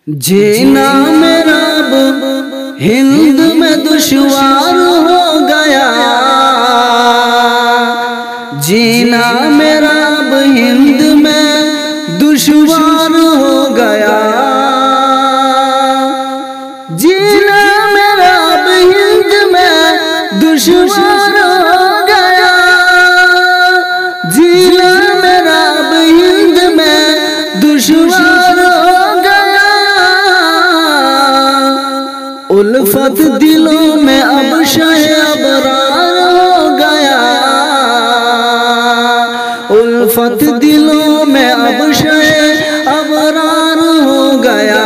जीना मेरा अब हिंद में दुश्वार हो गया, जीना मेरा अब हिंद में दुश्वार हो गया, जीना मेरा अब हिंद में दुश्वार हो गया, जीना मेरा अब हिंद में दुश्वार हो गया। उल्फत दिलों में अब शय अबरार हो गया, उल्फत दिलों में अब शय अबरार हो गया,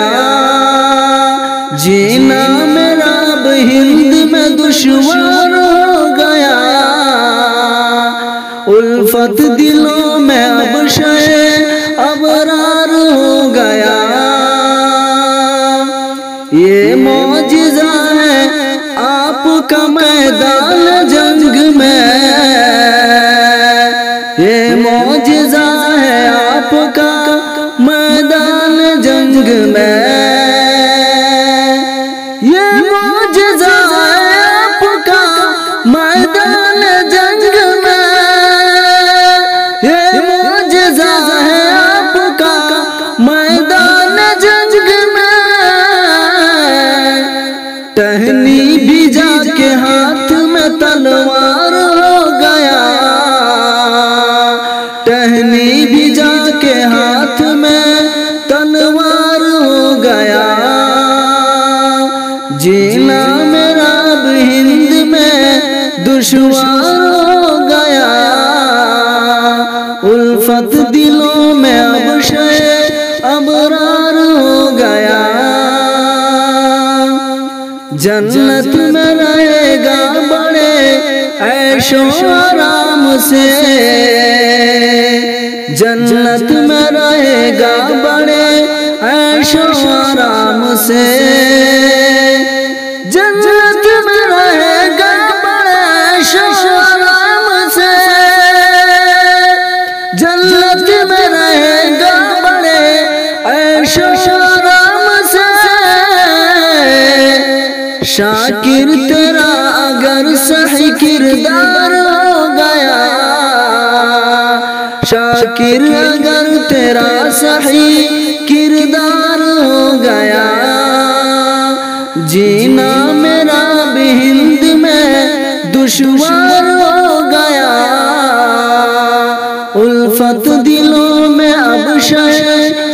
जीना मेरा अब हिंद में दुश्वार हो गया, उल्फत दिलों में अब शय अबरार हो गया। ये मौजिज़ा है आपका मैदान जंग में, ये मौजिज़ा है आपका मैदान जंग में, ये मौजिज़ा है आपका मैदान जंग में, ये मौजिज़ा है आपका मैदान जंग में। टहनी भी जाके हाथ में तलवार हो गया, टहनी भी जाके हाथ में तलवार हो गया, जीना मेरा अब हिंद में दुश्वार हो गया, उल्फत दिलों में अब शय अबरार हो गया। जन्नत में रहेगा बड़े ऐशो आराम से, जन्नत में रहेगा बड़े ऐशो आराम से, जन्नत में रहेगा बड़े ऐशो आराम से, जन्नत में रहेगा बड़े ऐशो आराम से। शाकिर तेरा अगर सही किरदार हो गया, शाकिर अगर तेरा सही किरदार हो गया, जीना मेरा भी हिंद में दुश्वार हो गया, उल्फत दिलों में अब शय